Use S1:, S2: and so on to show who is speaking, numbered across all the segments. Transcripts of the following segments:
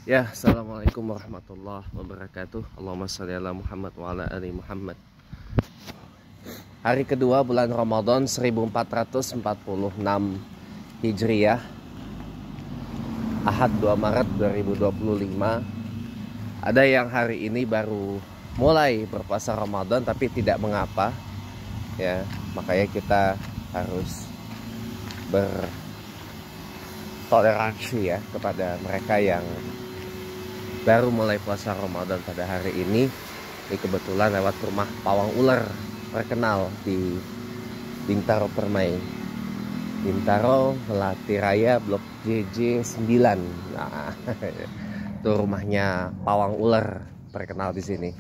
S1: Ya, assalamualaikum warahmatullahi wabarakatuh. Allahumma sholli ala Muhammad wa ala ali Muhammad. Hari kedua bulan Ramadan 1446 Hijriah, Ahad 2 Maret 2025. Ada yang hari ini baru mulai berpuasa Ramadan tapi tidak mengapa. Ya, makanya kita harus bertoleransi ya kepada mereka yang baru mulai puasa Ramadan pada hari ini. Ini kebetulan lewat rumah pawang ular terkenal di Bintaro Permai, Bintaro Melati Raya Blok JJ 9. Nah, itu rumahnya pawang ular terkenal di sini.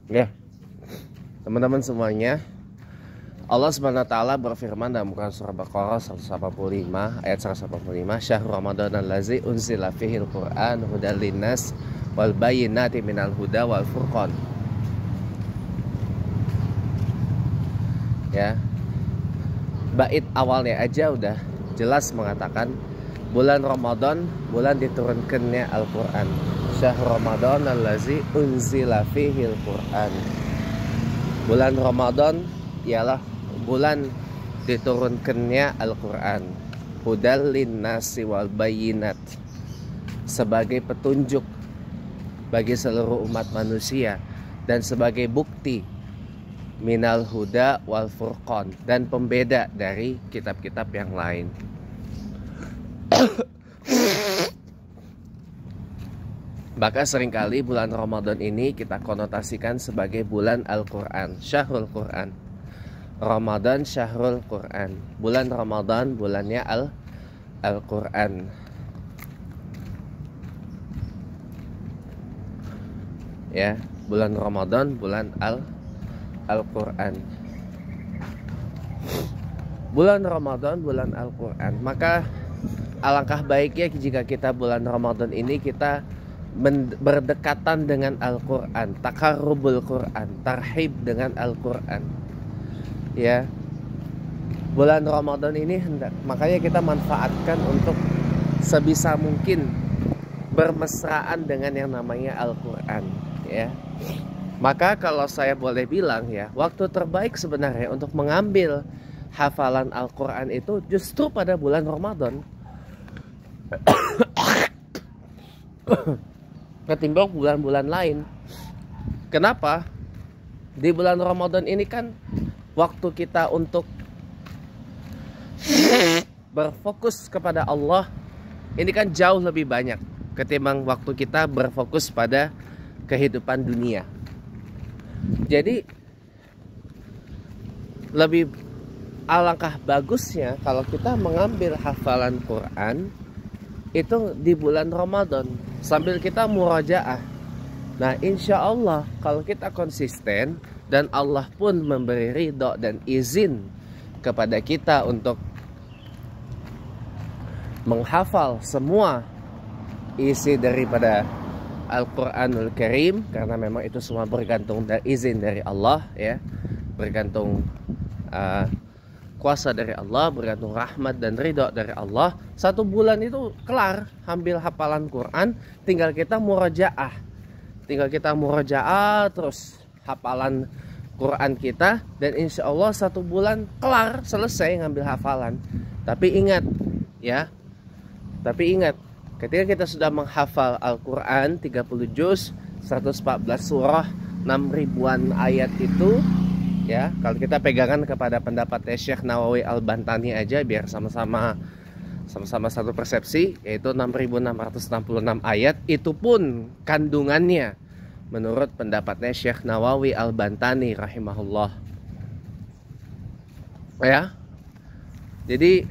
S1: Ya, teman-teman semuanya, Allah SWT berfirman dalam Quran surah Baqarah 185 ayat 185, Syahrul Ramadan allazi unzila fihil Qur'an hudal linnas wal bayyinati minal huda wal furqan. Ya, bait awalnya aja udah jelas mengatakan bulan Ramadan, bulan diturunkannya Al-Qur'an. Syahrul Ramadan allazi unzila fihil Qur'an. Bulan Ramadan ialah bulan diturunkannya Al-Quran. Hudal linnasi wal bayyinat, sebagai petunjuk bagi seluruh umat manusia dan sebagai bukti minal huda wal furqan, dan pembeda dari kitab-kitab yang lain. Maka seringkali bulan Ramadan ini kita konotasikan sebagai bulan Al-Quran, Syahrul Quran. Ramadan Syahrul Quran, bulan Ramadan bulannya Al-Quran. Ya, bulan Ramadan bulan Al-Quran. Bulan Ramadan bulan Al-Quran. Maka alangkah baiknya jika kita bulan Ramadan ini kita berdekatan dengan Al-Quran, takarrubul Quran, tarhib dengan Al-Quran. Ya, bulan Ramadan ini makanya kita manfaatkan untuk sebisa mungkin bermesraan dengan yang namanya Al-Quran. Ya, maka kalau saya boleh bilang ya, waktu terbaik sebenarnya untuk mengambil hafalan Al-Quran itu justru pada bulan Ramadan ketimbang bulan-bulan lain. Kenapa? Di bulan Ramadan ini kan waktu kita untuk berfokus kepada Allah ini kan jauh lebih banyak ketimbang waktu kita berfokus pada kehidupan dunia. Jadi lebih alangkah bagusnya kalau kita mengambil hafalan Quran itu di bulan Ramadan sambil kita murajaah. Nah, insya Allah kalau kita konsisten dan Allah pun memberi ridho dan izin kepada kita untuk menghafal semua isi daripada Al-Quranul Karim, karena memang itu semua bergantung dari izin dari Allah ya, bergantung kuasa dari Allah, bergantung rahmat dan ridho dari Allah. 1 bulan itu kelar ambil hafalan Quran, tinggal kita murajaah. Terus hafalan Quran kita, dan insya Allah 1 bulan kelar selesai ngambil hafalan. Tapi ingat ya, ketika kita sudah menghafal Al-Quran 30 juz, 114 surah, 6.000-an ayat itu ya, kalau kita pegangan kepada pendapatnya Syekh Nawawi Al-Bantani aja biar sama-sama satu persepsi, yaitu 6.666 ayat. Itu pun kandungannya menurut pendapatnya Syekh Nawawi Al-Bantani rahimahullah. Ya, jadi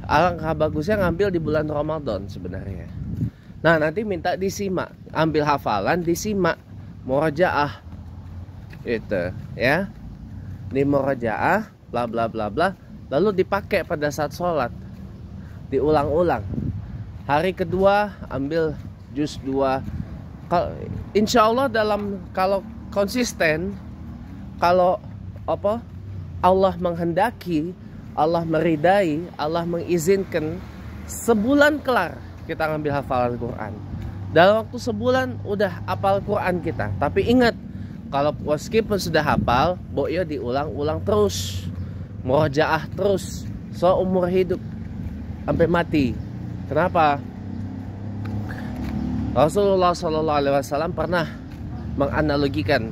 S1: alangkah bagusnya ngambil di bulan Ramadan sebenarnya. Nah, nanti minta disimak, ambil hafalan disimak, murajaah itu ya, di murajaah bla bla bla bla, lalu dipakai pada saat sholat, diulang-ulang. Hari kedua ambil juz 2. Insya Allah kalau konsisten, kalau Allah menghendaki, Allah meridai, Allah mengizinkan, sebulan kelar kita ngambil hafalan Quran. Dalam waktu sebulan udah hafal Quran kita. Tapi ingat, kalau meskipun sudah hafal, boyo diulang-ulang terus, murojaah terus, seumur hidup sampai mati. Kenapa? Rasulullah SAW pernah menganalogikan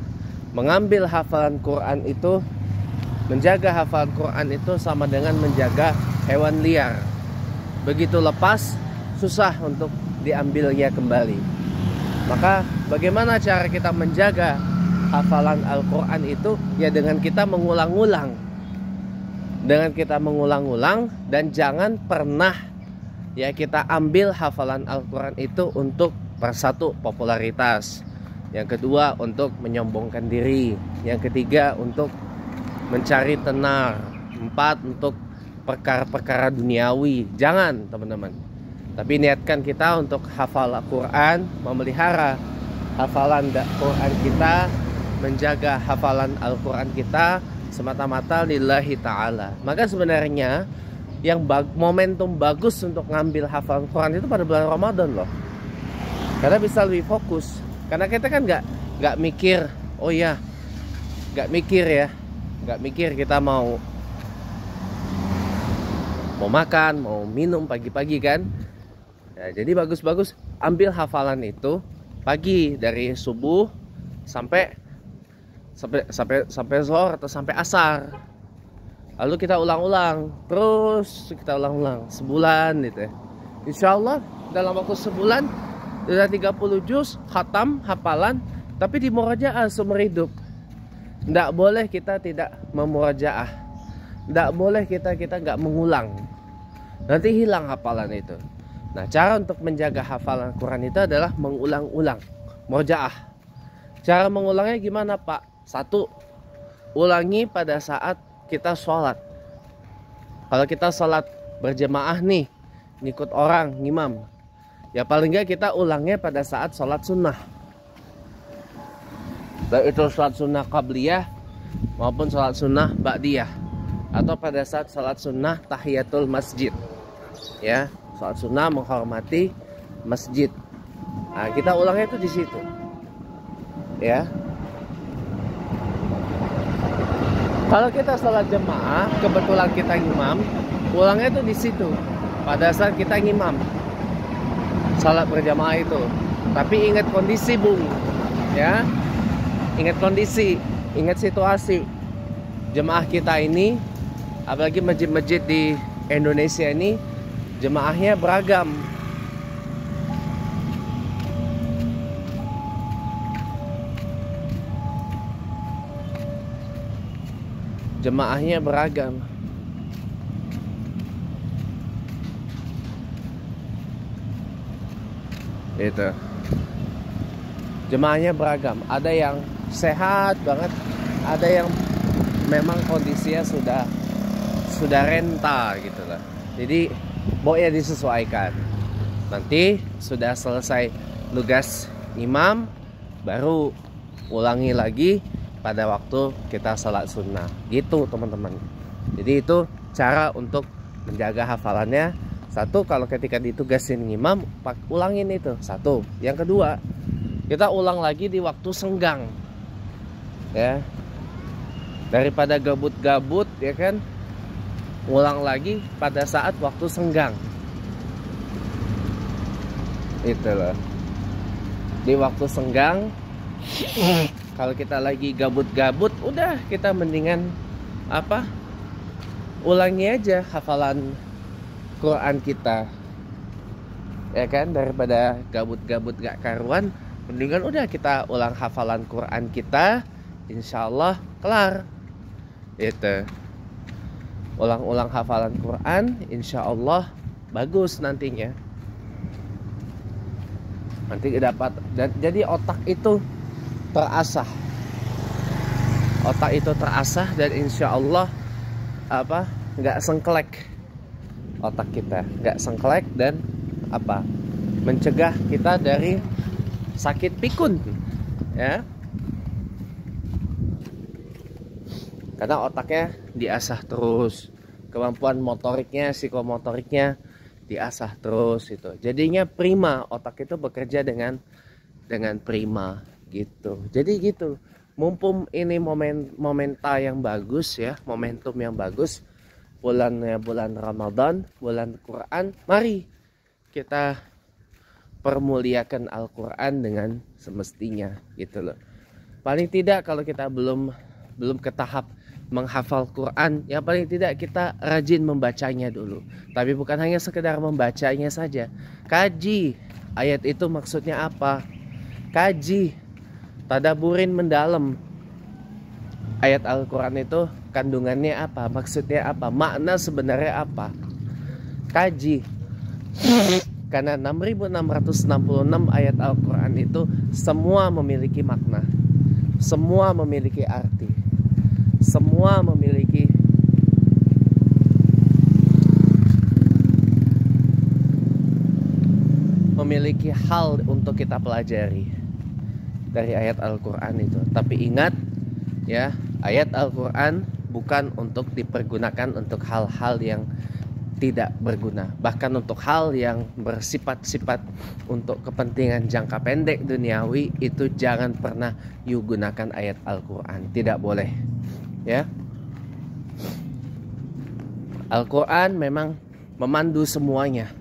S1: mengambil hafalan Quran itu, menjaga hafalan Quran itu sama dengan menjaga hewan liar. Begitu lepas, susah untuk diambilnya kembali. Maka bagaimana cara kita menjaga hafalan Al-Quran itu? Ya dengan kita mengulang-ulang. Dengan kita mengulang-ulang, dan jangan pernah ya kita ambil hafalan Al-Quran itu untuk satu, popularitas. Yang kedua, untuk menyombongkan diri. Yang ketiga, untuk mencari tenar. Empat, untuk perkara-perkara duniawi. Jangan, teman-teman. Tapi niatkan kita untuk hafal Al-Quran, memelihara hafalan Al-Quran kita, menjaga hafalan Al-Quran kita semata-mata lillahi ta'ala. Maka sebenarnya yang momentum bagus untuk ngambil hafalan Quran itu pada bulan Ramadan loh. Karena bisa lebih fokus. Karena kita kan nggak mikir, oh ya, nggak mikir kita mau makan, mau minum pagi-pagi kan. Ya, jadi bagus-bagus ambil hafalan itu pagi dari subuh sampai zuhur atau sampai asar. Lalu kita ulang-ulang, terus kita ulang-ulang sebulan gitu ya. Insya Allah dalam waktu sebulan sudah 30 juz khatam hafalan, tapi di murojaah seumur hidup. Tidak boleh kita tidak memurajaah. Tidak boleh kita nggak mengulang. Nanti hilang hafalan itu. Nah, cara untuk menjaga hafalan Quran itu adalah mengulang-ulang, murojaah. Cara mengulangnya gimana, Pak? Satu, ulangi pada saat kita sholat. Kalau kita sholat berjamaah nih, ngikut orang, ngimam, ya paling nggak kita ulangnya pada saat sholat sunnah. Baik itu sholat sunnah qabliyah maupun sholat sunnah ba'diyah, atau pada saat sholat sunnah tahiyatul masjid. Ya, sholat sunnah menghormati masjid. Nah, kita ulangnya itu di situ. Ya. Kalau kita sholat jemaah, kebetulan kita ngimam, ulangnya itu di situ. Pada saat kita ngimam, sholat berjamaah itu. Tapi ingat kondisi, Bung. Ya, ingat kondisi, ingat situasi. Jemaah kita ini, apalagi masjid-masjid di Indonesia ini, jemaahnya beragam. Jemaahnya beragam. Itu. Jemaahnya beragam. Ada yang sehat banget, ada yang memang kondisinya sudah renta gitu lah. Jadi boleh disesuaikan. Nanti sudah selesai tugas imam, baru ulangi lagi pada waktu kita sholat sunnah. Gitu teman-teman. Jadi itu cara untuk menjaga hafalannya. Satu, kalau ketika ditugasin imam, ulangin itu. Satu. Yang kedua, kita ulang lagi di waktu senggang. Ya. Daripada gabut-gabut ya kan, ulang lagi pada saat waktu senggang. Itu loh. Di waktu senggang, kalau kita lagi gabut-gabut, udah kita mendingan apa? Ulangi aja hafalan Quran kita. Ya kan, daripada gabut-gabut gak karuan, mendingan udah kita ulang hafalan Quran kita, insya Allah kelar. Itu. Ulang-ulang hafalan Quran, insya Allah bagus nantinya. Nanti dapat, jadi otak itu terasah. Otak itu terasah dan insya Allah apa? Nggak sengklek otak kita, nggak sengklek dan apa? Mencegah kita dari sakit pikun, ya. Karena otaknya diasah terus, kemampuan motoriknya, psikomotoriknya diasah terus itu. Jadinya prima, otak itu bekerja dengan prima gitu. Jadi gitu. Mumpung ini momenta yang bagus ya, momentum yang bagus, bulannya bulan Ramadan, bulan Quran, mari kita permuliakan Al-Quran dengan semestinya gitu loh. Paling tidak kalau kita belum ke tahap menghafal Quran, ya paling tidak kita rajin membacanya dulu. Tapi bukan hanya sekedar membacanya saja. Kaji ayat itu maksudnya apa. Kaji, tadaburin mendalam ayat Al-Quran itu, kandungannya apa, maksudnya apa, makna sebenarnya apa. Kaji. Karena 6666 ayat Al-Quran itu semua memiliki makna, semua memiliki arti, semua memiliki hal untuk kita pelajari dari ayat Al-Quran itu. Tapi ingat ya, ayat Al-Quran bukan untuk dipergunakan untuk hal-hal yang tidak berguna, bahkan untuk hal yang bersifat-sifat untuk kepentingan jangka pendek duniawi, itu jangan pernah you gunakan ayat Al-Quran, tidak boleh ya. Al-Quran memang memandu semuanya,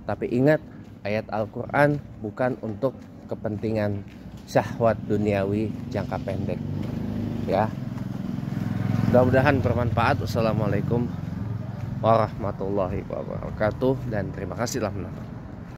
S1: tapi ingat, ayat Al-Quran bukan untuk kepentingan syahwat duniawi jangka pendek ya. Mudah-mudahan bermanfaat. Wassalamualaikum warahmatullahi wabarakatuh, dan terima kasih lah menonton.